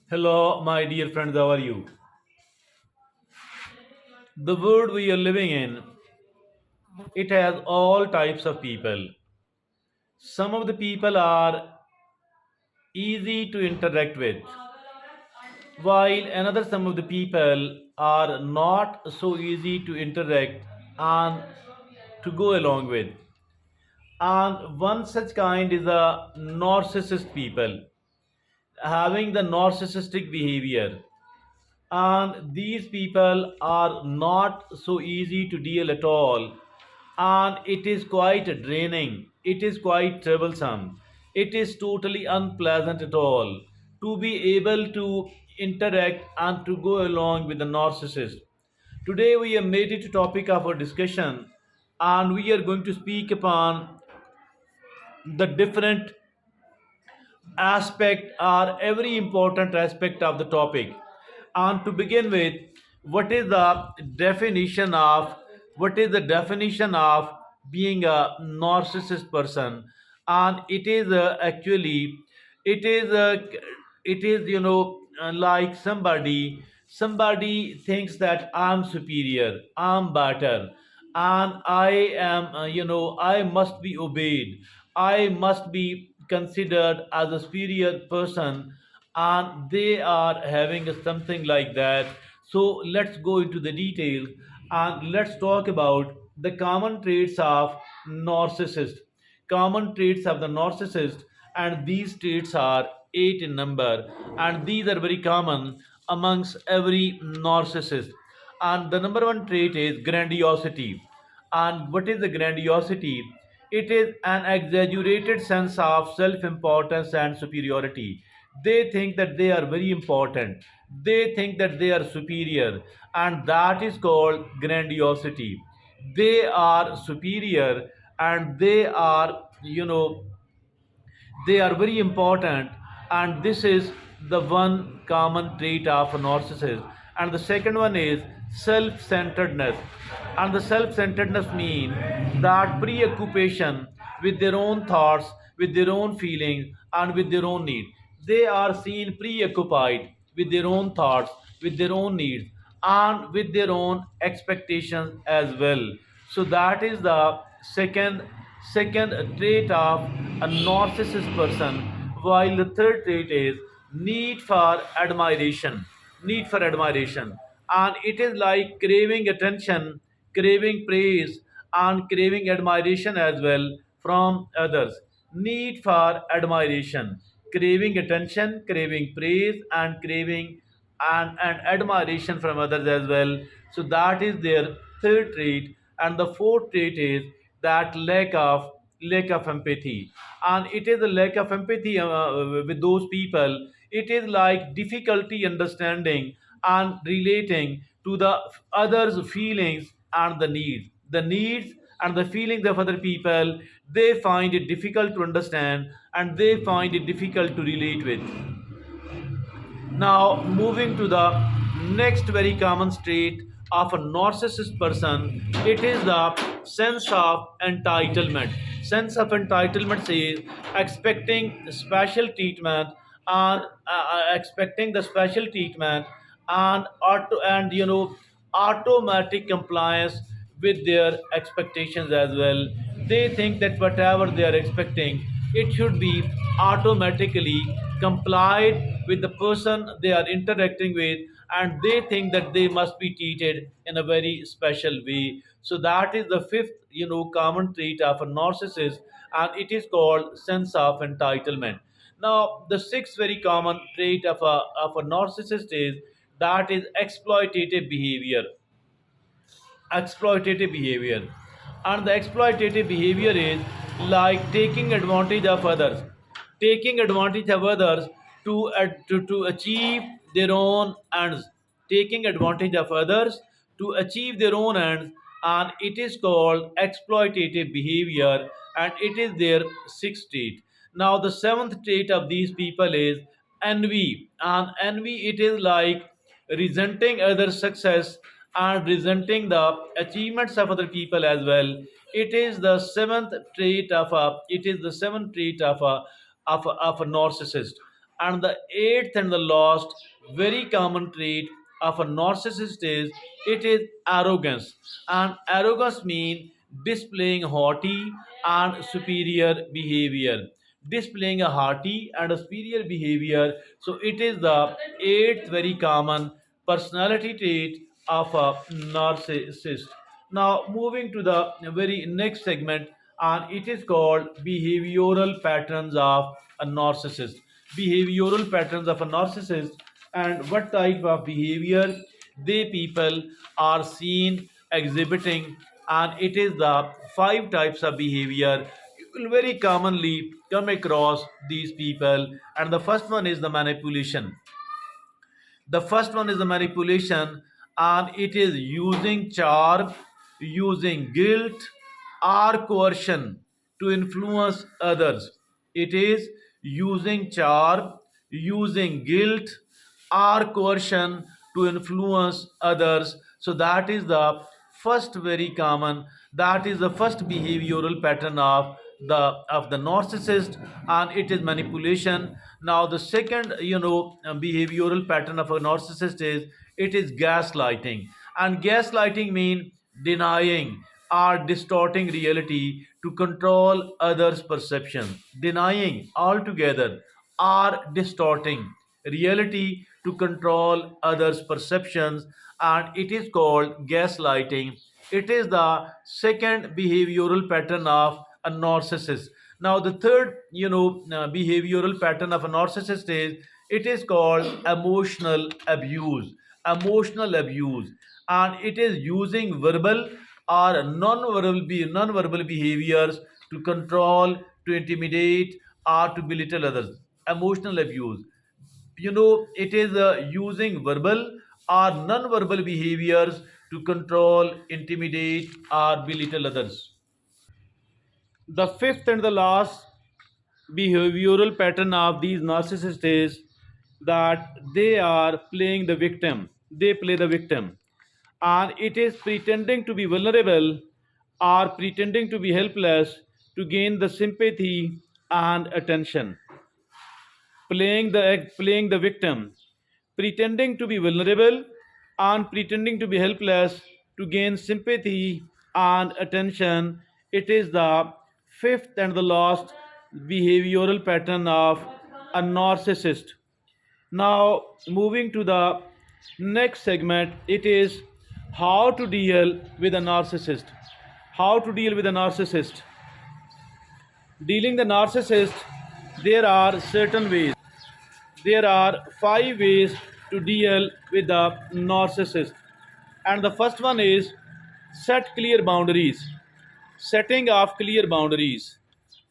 Hello, my dear friends, how are you? The world we are living in, it has all types of people. Some of the people are easy to interact with, while another some of the people are not so easy to interact and to go along with. And one such kind is a narcissist people, having the narcissistic behavior. And these people are not so easy to deal at all, and it is quite draining, it is quite troublesome, it is totally unpleasant at all to be able to interact and to go along with the narcissist. Today we have made it a topic of our discussion, and we are going to speak upon the different aspect or every important aspect of the topic. And to begin with, what is the definition of being a narcissist person? And it is actually it is it is like somebody thinks that I'm superior, I'm better, and I am I must be obeyed, I must be considered as a superior person, and they are having something like that. So let's go into the details and let's talk about the common traits of narcissist. Common traits of the narcissist, and these traits are eight in number, and these are very common amongst every narcissist. And the number one trait is grandiosity. And what is the grandiosity? It is an exaggerated sense of self importance and superiority. They think that they are very important, they think that they are superior, and that is called grandiosity. They are superior, and they are very important, and this is the one common trait of a narcissist. And the second one is self-centeredness. And the self-centeredness means that preoccupation with their own thoughts, with their own feelings, and with their own needs. They are seen preoccupied with their own thoughts, with their own needs, and with their own expectations as well. So that is the second trait of a narcissist person, while the third trait is need for admiration. Need for admiration. And it is like craving attention, craving praise, and craving admiration as well from others. Need for admiration, craving attention, craving praise, and craving and admiration from others as well. So that is their third trait. And the fourth trait is that lack of empathy. And it is a lack of empathy with those people. It is like difficulty understanding and relating to the others feelings and the needs and the feelings of other people. They find it difficult to understand, and they find it difficult to relate with. Now, moving to the next very common trait of a narcissist person, it is the sense of entitlement. Sense of entitlement says expecting special treatment, and expecting the special treatment, and automatic compliance with their expectations as well. They think that whatever they are expecting, it should be automatically complied with the person they are interacting with, and they think that they must be treated in a very special way. So that is the fifth common trait of a narcissist, and it is called sense of entitlement. Now the sixth very common trait of a narcissist is that is exploitative behavior. And the exploitative behavior is like taking advantage of others to achieve their own ends. Taking advantage of others to achieve their own ends, and it is called exploitative behavior, and it is their sixth trait. Now the seventh trait of these people is envy. And envy, it is like resenting others' success and resenting the achievements of other people as well. It is the seventh trait of a narcissist. And the eighth and the last very common trait of a narcissist is it is arrogance. And arrogance means displaying haughty and superior behavior. Displaying a haughty and a superior behavior. So it is the eighth very common personality trait of a narcissist. Now, moving to the very next segment, and it is called behavioral patterns of a narcissist. Behavioral patterns of a narcissist, and what type of behavior they people are seen exhibiting, and it is the five types of behavior you will very commonly come across these people. And the first one is the manipulation. The first one is the manipulation, and it is using charm, using guilt or coercion to influence others. It is using charm, using guilt or coercion to influence others. So that is the first very common, that is the first behavioral pattern of the narcissist, and it is manipulation. Now the second behavioral pattern of a narcissist is it is gaslighting. And gaslighting means denying or distorting reality to control others perception. Denying altogether or distorting reality to control others' perceptions, and it is called gaslighting. It is the second behavioral pattern of a narcissist. Now, the third, behavioral pattern of a narcissist is it is called emotional abuse. Emotional abuse, and it is using verbal or non-verbal behaviors to control, to intimidate, or to belittle others. Emotional abuse, it is using verbal or non-verbal behaviors to control, intimidate, or belittle others. The fifth and the last behavioral pattern of these narcissists is that they are playing the victim. They play the victim, and it is pretending to be vulnerable or pretending to be helpless to gain the sympathy and attention. Playing the victim, pretending to be vulnerable and pretending to be helpless to gain sympathy and attention. It is the fifth and the last behavioral pattern of a narcissist. Now, moving to the next segment, it is how to deal with a narcissist. How to deal with a narcissist. Dealing the narcissist, there are certain ways. There are five ways to deal with the narcissist. And the first one is set clear boundaries. Setting of clear boundaries.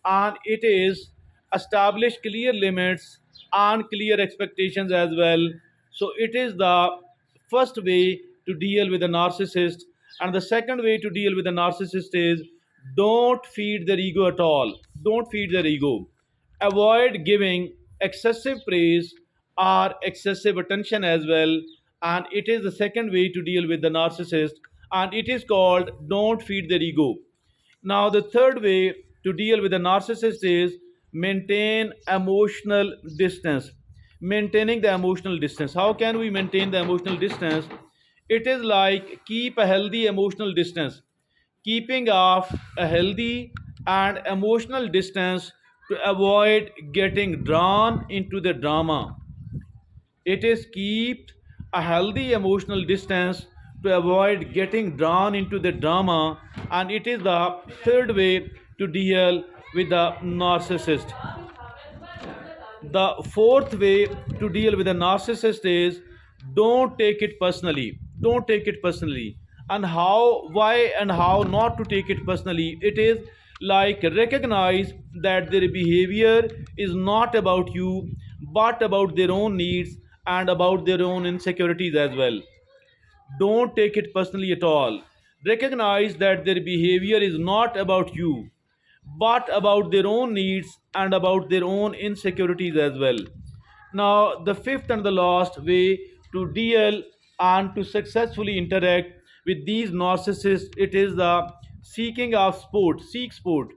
And it is establish clear limits and clear expectations as well. So it is the first way to deal with a narcissist. And the second way to deal with a narcissist is don't feed their ego at all. Don't feed their ego. Avoid giving excessive praise or excessive attention as well. And it is the second way to deal with the narcissist. And it is called don't feed their ego. Now, the third way to deal with a narcissist is maintain emotional distance. Maintaining the emotional distance. How can we maintain the emotional distance? It is like keep a healthy emotional distance. Keeping off a healthy and emotional distance to avoid getting drawn into the drama. It is keep a healthy emotional distance to avoid getting drawn into the drama, and it is the third way to deal with the narcissist. The fourth way to deal with a narcissist is don't take it personally. Don't take it personally. And how, why, and how not to take it personally. It is like recognize that their behavior is not about you, but about their own needs and about their own insecurities as well. Don't take it personally at all. Recognize that their behavior is not about you, but about their own needs and about their own insecurities as well. Now, the fifth and the last way to deal and to successfully interact with these narcissists, it is the seeking of sport. Seek sport.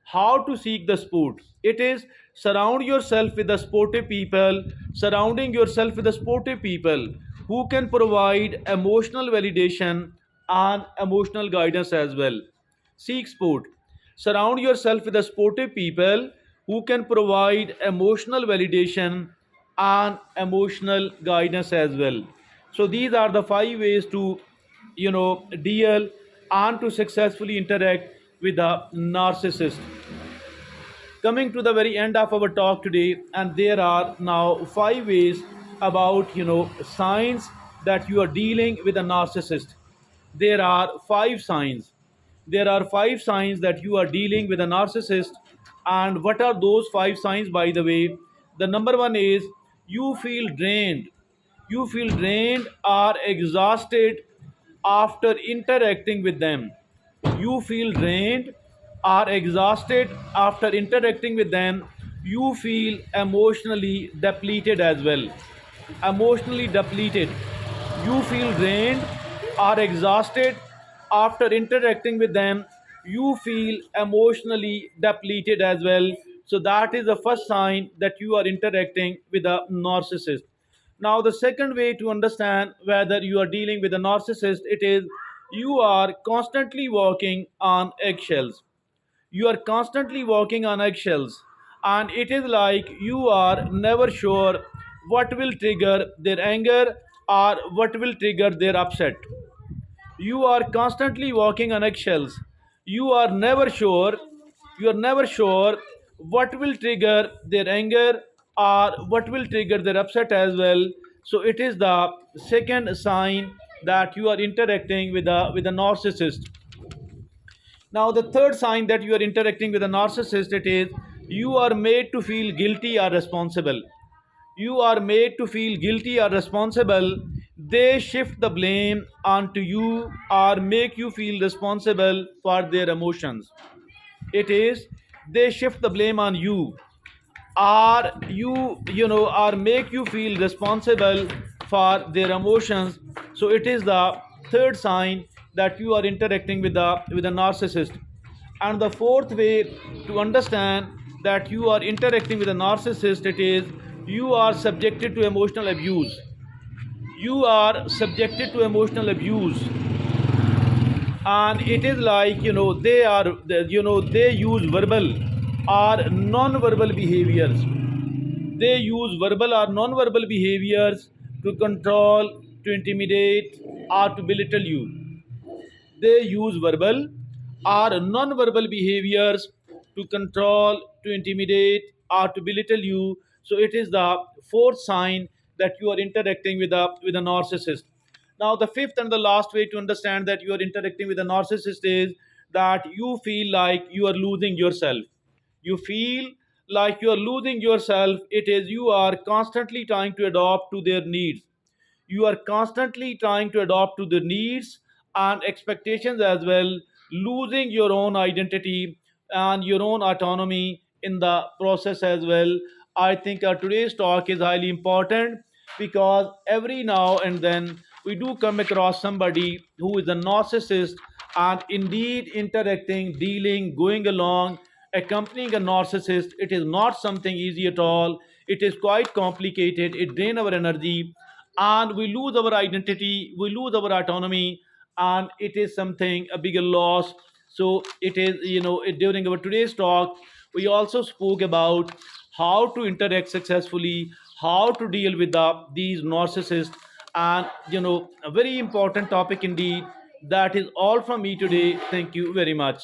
How to seek the sport? It is Surround yourself with the sportive people, surrounding yourself with the sportive people who can provide emotional validation and emotional guidance as well. Seek sport. Surround yourself with the sportive people who can provide emotional validation and emotional guidance as well. So these are the five ways to, deal and to successfully interact with a narcissist. Coming to the very end of our talk today, and there are now five ways about, signs that you are dealing with a narcissist. There are five signs. There are five signs that you are dealing with a narcissist. And what are those five signs, by the way? The number one is you feel drained. You feel drained or exhausted after interacting with them. You feel drained or exhausted after interacting with them. You feel emotionally depleted as well. Emotionally depleted. You feel drained or exhausted after interacting with them. You feel emotionally depleted as well. So that is the first sign that you are interacting with a narcissist. Now, the second way to understand whether you are dealing with a narcissist, it is you are constantly walking on eggshells. You are constantly walking on eggshells, and it is like you are never sure what will trigger their anger or what will trigger their upset. You are constantly walking on eggshells. You are never sure, you are never sure what will trigger their anger or what will trigger their upset as well. So it is the second sign that you are interacting with a narcissist. Now, the third sign that you are interacting with a narcissist, it is you are made to feel guilty or responsible. You are made to feel guilty or responsible. They shift the blame onto you or make you feel responsible for their emotions. It is they shift the blame on you, or or make you feel responsible for their emotions. So it is the third sign that you are interacting with a narcissist. And the fourth way to understand that you are interacting with a narcissist, it is you are subjected to emotional abuse. You are subjected to emotional abuse, and it is like, they are, they use verbal or non-verbal behaviors. They use verbal or non-verbal behaviors to control, to intimidate, or to belittle you. They use verbal or non-verbal behaviors to control, to intimidate, or to belittle you. So it is the fourth sign that you are interacting with a narcissist. Now, the fifth and the last way to understand that you are interacting with a narcissist is that you feel like you are losing yourself. You feel like you are losing yourself. It is you are constantly trying to adapt to their needs. You are constantly trying to adapt to the needs and expectations as well, losing your own identity and your own autonomy in the process as well. I think today's talk is highly important because every now and then we do come across somebody who is a narcissist, and indeed interacting, dealing, going along, accompanying a narcissist, it is not something easy at all. It is quite complicated. It drains our energy, and we lose our identity, we lose our autonomy, and it is something a bigger loss. So it is, during our today's talk, we also spoke about how to interact successfully, how to deal with these narcissists, and a very important topic indeed. That is all from me today. Thank you very much.